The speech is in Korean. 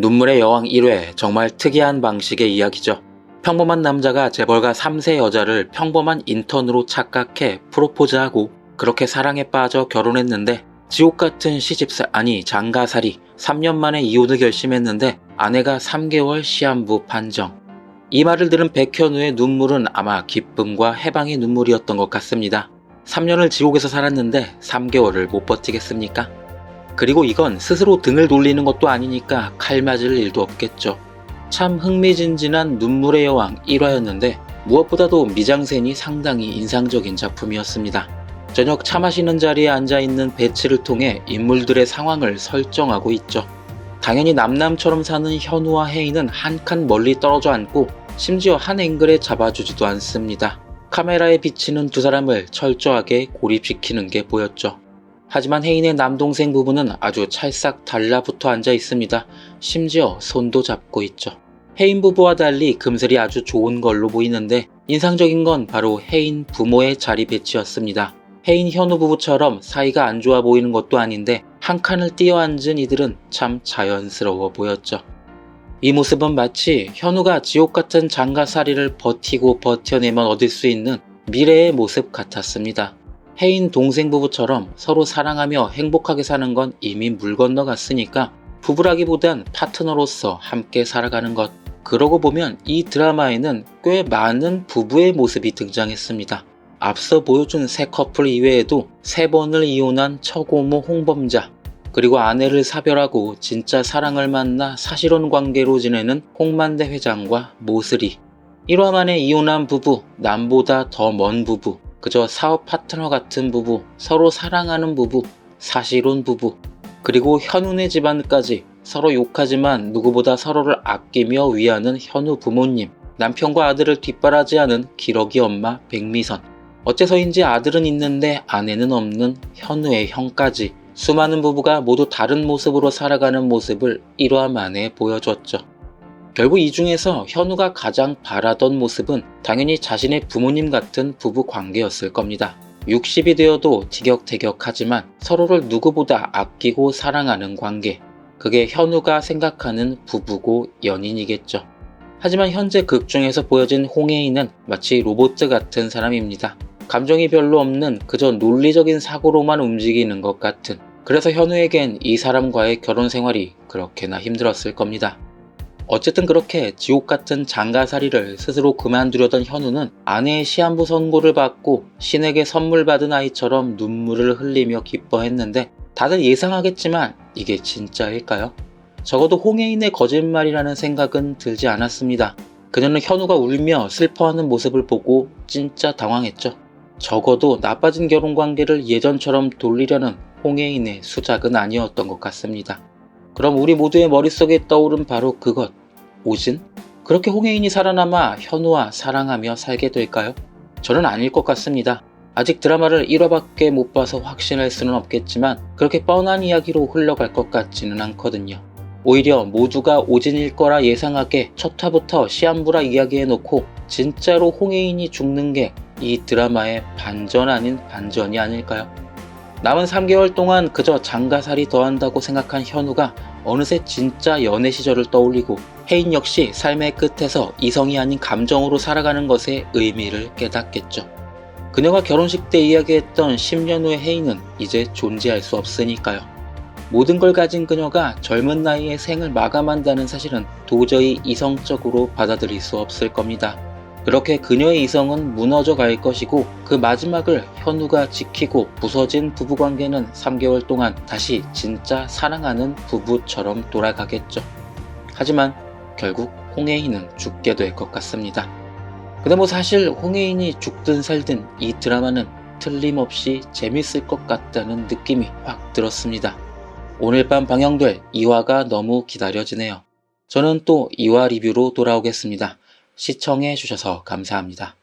눈물의 여왕 1회, 정말 특이한 방식의 이야기죠. 평범한 남자가 재벌가 3세 여자를 평범한 인턴으로 착각해 프로포즈하고 그렇게 사랑에 빠져 결혼했는데 지옥같은 장가살이 3년 만에 이혼을 결심했는데 아내가 3개월 시한부 판정. 이 말을 들은 백현우의 눈물은 아마 기쁨과 해방의 눈물이었던 것 같습니다. 3년을 지옥에서 살았는데 3개월을 못 버티겠습니까? 그리고 이건 스스로 등을 돌리는 것도 아니니까 칼 맞을 일도 없겠죠. 참 흥미진진한 눈물의 여왕 1화였는데 무엇보다도 미장센이 상당히 인상적인 작품이었습니다. 저녁 차 마시는 자리에 앉아있는 배치를 통해 인물들의 상황을 설정하고 있죠. 당연히 남남처럼 사는 현우와 혜인은 한 칸 멀리 떨어져 앉고 심지어 한 앵글에 잡아주지도 않습니다. 카메라에 비치는 두 사람을 철저하게 고립시키는 게 보였죠. 하지만 혜인의 남동생 부부는 아주 찰싹 달라붙어 앉아 있습니다. 심지어 손도 잡고 있죠. 혜인 부부와 달리 금슬이 아주 좋은 걸로 보이는데 인상적인 건 바로 혜인 부모의 자리 배치였습니다. 혜인 현우 부부처럼 사이가 안 좋아 보이는 것도 아닌데 한 칸을 뛰어앉은 이들은 참 자연스러워 보였죠. 이 모습은 마치 현우가 지옥같은 장가살이를 버티고 버텨내면 얻을 수 있는 미래의 모습 같았습니다. 혜인 동생 부부처럼 서로 사랑하며 행복하게 사는 건 이미 물 건너갔으니까 부부라기보단 파트너로서 함께 살아가는 것. 그러고 보면 이 드라마에는 꽤 많은 부부의 모습이 등장했습니다. 앞서 보여준 세 커플 이외에도 3번을 이혼한 처고모 홍범자, 그리고 아내를 사별하고 진짜 사랑을 만나 사실혼 관계로 지내는 홍만대 회장과 모슬이, 1화 만에 이혼한 부부, 남보다 더 먼 부부, 그저 사업 파트너 같은 부부, 서로 사랑하는 부부, 사실혼 부부, 그리고 현우네 집안까지 서로 욕하지만 누구보다 서로를 아끼며 위하는 현우 부모님, 남편과 아들을 뒷바라지하는 기러기 엄마 백미선, 어째서인지 아들은 있는데 아내는 없는 현우의 형까지 수많은 부부가 모두 다른 모습으로 살아가는 모습을 1화 만에 보여줬죠. 결국 이 중에서 현우가 가장 바라던 모습은 당연히 자신의 부모님 같은 부부 관계였을 겁니다. 60이 되어도 티격태격하지만 서로를 누구보다 아끼고 사랑하는 관계. 그게 현우가 생각하는 부부고 연인이겠죠. 하지만 현재 극 중에서 보여진 홍혜인은 마치 로봇 같은 사람입니다. 감정이 별로 없는 그저 논리적인 사고로만 움직이는 것 같은. 그래서 현우에겐 이 사람과의 결혼 생활이 그렇게나 힘들었을 겁니다. 어쨌든 그렇게 지옥같은 장가살이를 스스로 그만두려던 현우는 아내의 시한부 선고를 받고 신에게 선물 받은 아이처럼 눈물을 흘리며 기뻐했는데 다들 예상하겠지만 이게 진짜일까요? 적어도 홍혜인의 거짓말이라는 생각은 들지 않았습니다. 그녀는 현우가 울며 슬퍼하는 모습을 보고 진짜 당황했죠. 적어도 나빠진 결혼관계를 예전처럼 돌리려는 홍혜인의 수작은 아니었던 것 같습니다. 그럼 우리 모두의 머릿속에 떠오른 바로 그것, 오진? 그렇게 홍혜인이 살아남아 현우와 사랑하며 살게 될까요? 저는 아닐 것 같습니다. 아직 드라마를 1화밖에 못 봐서 확신할 수는 없겠지만 그렇게 뻔한 이야기로 흘러갈 것 같지는 않거든요. 오히려 모두가 오진일 거라 예상하게 첫 화부터 시한부라 이야기해놓고 진짜로 홍혜인이 죽는 게 이 드라마의 반전 아닌 반전이 아닐까요? 남은 3개월 동안 그저 장가살이 더한다고 생각한 현우가 어느새 진짜 연애 시절을 떠올리고 혜인 역시 삶의 끝에서 이성이 아닌 감정으로 살아가는 것의 의미를 깨닫겠죠. 그녀가 결혼식 때 이야기했던 10년 후의 혜인은 이제 존재할 수 없으니까요. 모든 걸 가진 그녀가 젊은 나이에 생을 마감한다는 사실은 도저히 이성적으로 받아들일 수 없을 겁니다. 그렇게 그녀의 이성은 무너져 갈 것이고 그 마지막을 현우가 지키고 부서진 부부관계는 3개월 동안 다시 진짜 사랑하는 부부처럼 돌아가겠죠. 하지만 결국 홍혜인은 죽게 될 것 같습니다. 근데 뭐 사실 홍혜인이 죽든 살든 이 드라마는 틀림없이 재밌을 것 같다는 느낌이 확 들었습니다. 오늘 밤 방영될 2화가 너무 기다려지네요. 저는 또 2화 리뷰로 돌아오겠습니다. 시청해주셔서 감사합니다.